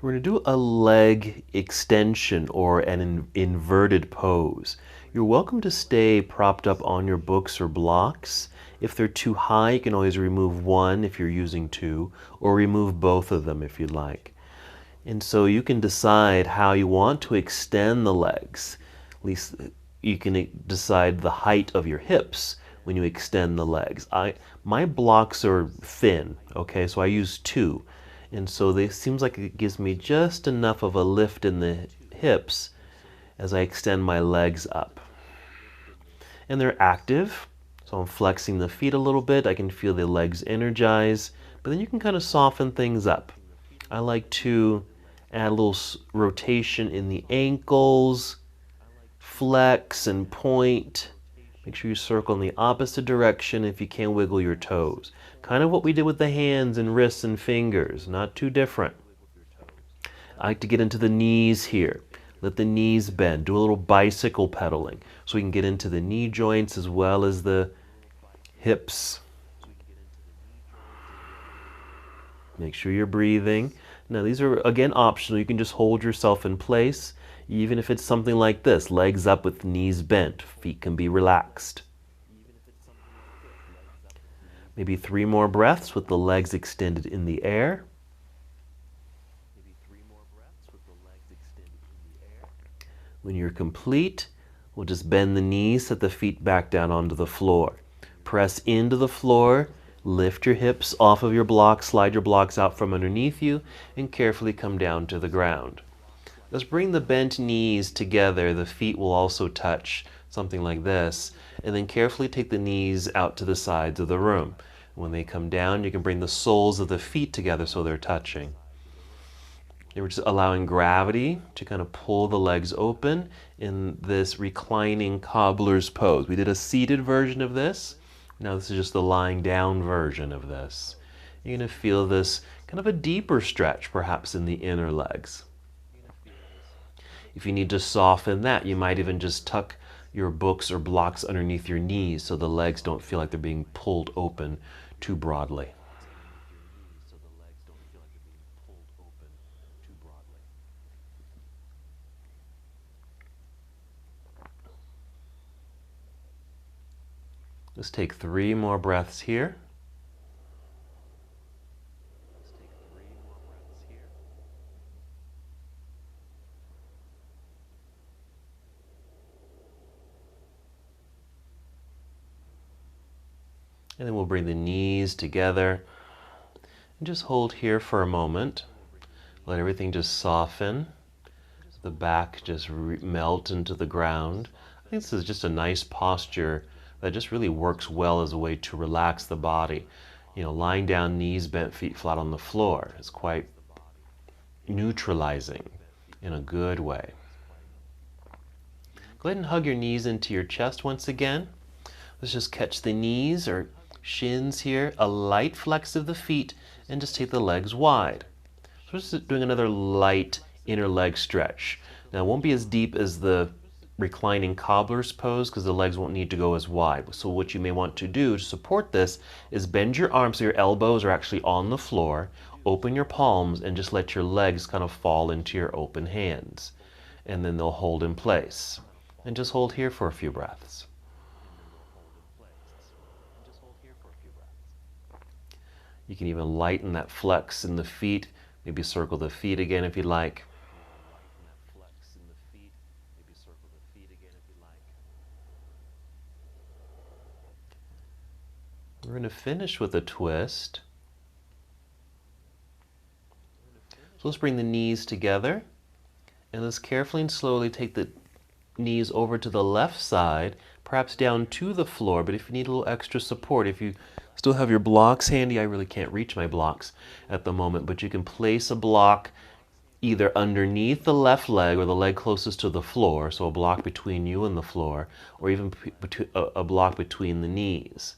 [SPEAKER 1] We're going to do a leg extension or an inverted pose. You're welcome to stay propped up on your books or blocks. If they're too high, you can always remove one if you're using 2, or remove both of them if you'd like. And so you can decide how you want to extend the legs. At least you can decide the height of your hips when you extend the legs. My blocks are thin, okay, so I use 2. And so it seems like it gives me just enough of a lift in the hips as I extend my legs up. And they're active, so I'm flexing the feet a little bit. I can feel the legs energize, but then you can kind of soften things up. I like to add a little rotation in the ankles, flex and point. Make sure you circle in the opposite direction. If you can, wiggle your toes. Kind of what we did with the hands and wrists and fingers, not too different. I like to get into the knees here. Let the knees bend. Do a little bicycle pedaling so we can get into the knee joints as well as the hips. Make sure you're breathing. Now these are, again, optional. You can just hold yourself in place. Even if it's something like this, legs up with knees bent, feet can be relaxed. Maybe 3 more breaths with the legs extended in the air. When you're complete, we'll just bend the knees, set the feet back down onto the floor. Press into the floor, lift your hips off of your blocks, slide your blocks out from underneath you, and carefully come down to the ground. Let's bring the bent knees together. The feet will also touch, something like this. And then carefully take the knees out to the sides of the room. When they come down, you can bring the soles of the feet together so they're touching. And we're just allowing gravity to kind of pull the legs open in this reclining cobbler's pose. We did a seated version of this. Now this is just the lying down version of this. You're going to feel this kind of a deeper stretch, perhaps in the inner legs. If you need to soften that, you might even just tuck your books or blocks underneath your knees so the legs don't feel like they're being pulled open too broadly. Let's take 3 more breaths here. And then we'll bring the knees together and just hold here for a moment. Let everything just soften. The back just melt into the ground. I think this is just a nice posture that just really works well as a way to relax the body. Lying down, knees bent, feet flat on the floor is quite neutralizing in a good way. Go ahead and hug your knees into your chest once again. Let's just catch the knees or shins here, a light flex of the feet, and just take the legs wide. So we're just doing another light inner leg stretch. Now it won't be as deep as the reclining cobbler's pose because the legs won't need to go as wide. So what you may want to do to support this is bend your arms so your elbows are actually on the floor, open your palms, and just let your legs kind of fall into your open hands. And then they'll hold in place. And just hold here for a few breaths. You can even lighten that flex in the feet. Maybe circle the feet again if you'd like. We're going to finish with a twist. So let's bring the knees together. And let's carefully and slowly take the knees over to the left side, perhaps down to the floor. But if you need a little extra support, if you still have your blocks handy, I really can't reach my blocks at the moment, but you can place a block either underneath the left leg or the leg closest to the floor, so a block between you and the floor, or even a block between the knees,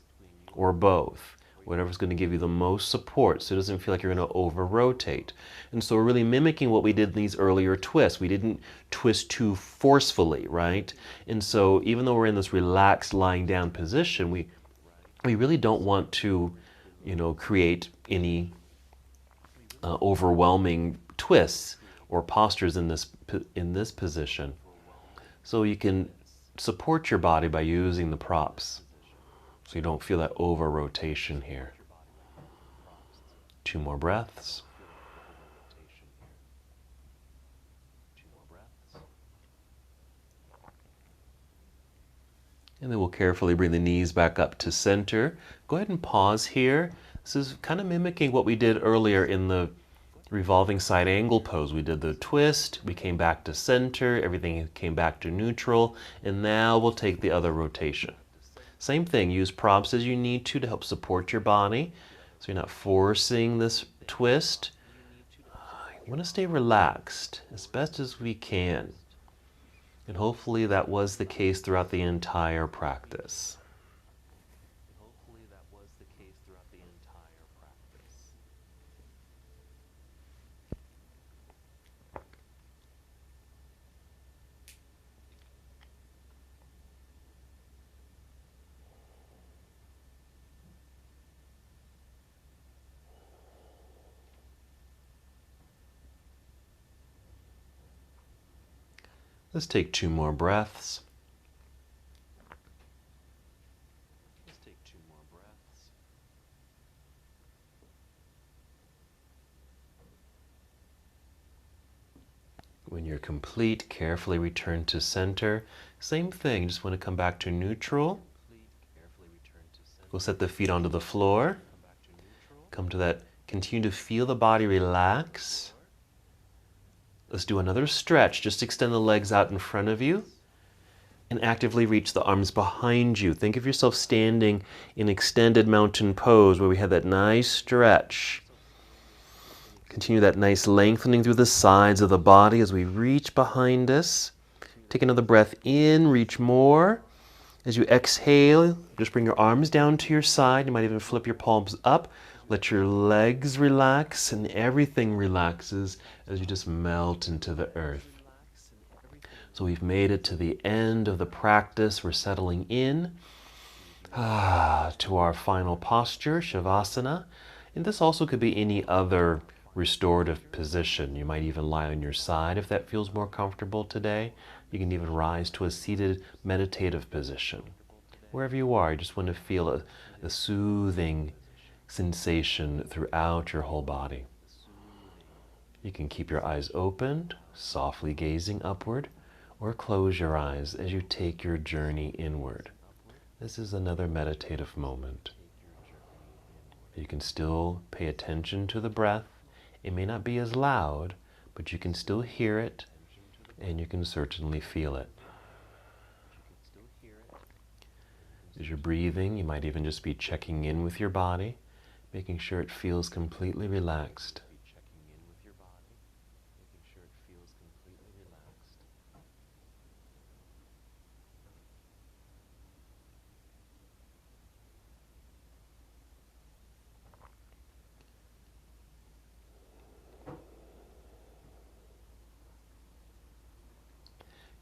[SPEAKER 1] or both. Whatever's going to give you the most support so it doesn't feel like you're going to over-rotate. And so we're really mimicking what we did in these earlier twists. We didn't twist too forcefully, right? And so even though we're in this relaxed lying down position, we really don't want to, create any overwhelming twists or postures in this position. So you can support your body by using the props, so you don't feel that over rotation here. 2 more breaths. And then we'll carefully bring the knees back up to center. Go ahead and pause here. This is kind of mimicking what we did earlier in the revolving side angle pose. We did the twist, we came back to center, everything came back to neutral, and now we'll take the other rotation. Same thing, use props as you need to help support your body, so you're not forcing this twist. You want to stay relaxed as best as we can. And hopefully that was the case throughout the entire practice. Let's take 2 more breaths. When you're complete, carefully return to center. Same thing, just want to come back to neutral. We'll set the feet onto the floor. Come to that, continue to feel the body relax. Let's do another stretch. Just extend the legs out in front of you and actively reach the arms behind you. Think of yourself standing in extended mountain pose where we have that nice stretch. Continue that nice lengthening through the sides of the body as we reach behind us. Take another breath in, reach more. As you exhale, just bring your arms down to your side. You might even flip your palms up. Let your legs relax and everything relaxes as you just melt into the earth. So we've made it to the end of the practice. We're settling in to our final posture, Shavasana. And this also could be any other restorative position. You might even lie on your side if that feels more comfortable today. You can even rise to a seated meditative position. Wherever you are, you just want to feel a soothing sensation throughout your whole body. You can keep your eyes opened, softly gazing upward, or close your eyes as you take your journey inward. This is another meditative moment. You can still pay attention to the breath. It may not be as loud, but you can still hear it, and you can certainly feel it. As you're breathing, you might even just be checking in with your body, making sure it feels completely relaxed.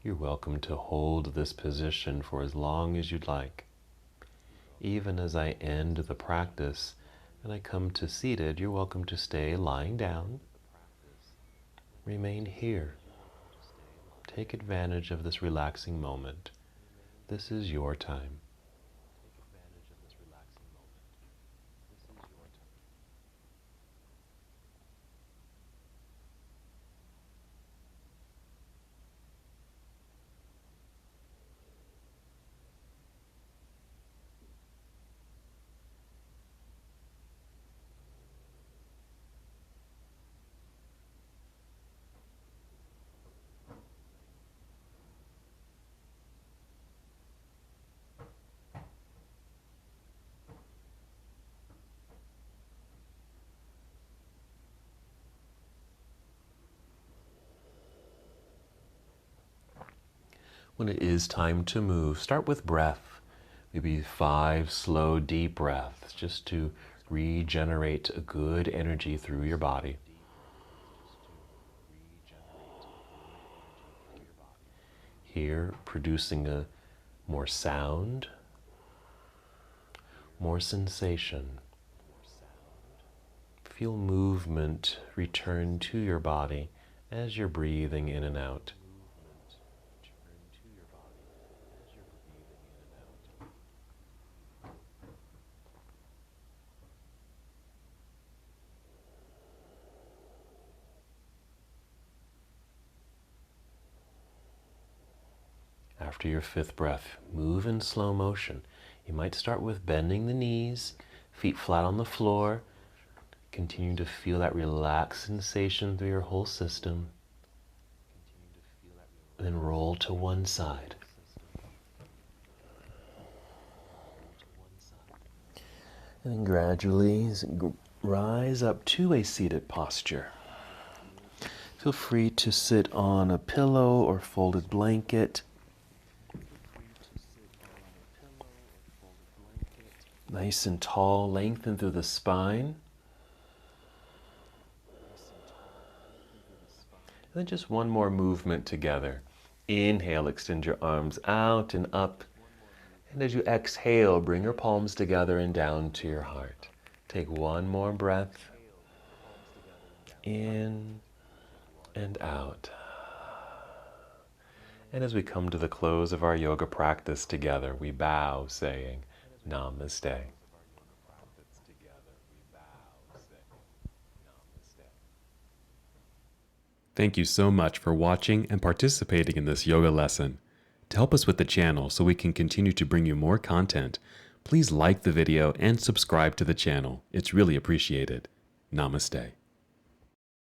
[SPEAKER 1] You're welcome to hold this position for as long as you'd like. Even as I end the practice and I come to seated, you're welcome to stay lying down. Remain here. Take advantage of this relaxing moment. This is your time. When it is time to move, start with breath. Maybe 5 slow, deep breaths, just to regenerate a good energy through your body. Here, producing a more sound, more sensation. Feel movement return to your body as you're breathing in and out. After your 5th breath, move in slow motion. You might start with bending the knees, feet flat on the floor. Continue to feel that relaxed sensation through your whole system. Then roll to one side. And then gradually rise up to a seated posture. Feel free to sit on a pillow or folded blanket. Nice and tall, lengthen through the spine. And then just one more movement together. Inhale, extend your arms out and up. And as you exhale, bring your palms together and down to your heart. Take one more breath. In and out. And as we come to the close of our yoga practice together, we bow saying, Namaste.
[SPEAKER 2] Thank you so much for watching and participating in this yoga lesson. To help us with the channel so we can continue to bring you more content, please like the video and subscribe to the channel. It's really appreciated. Namaste.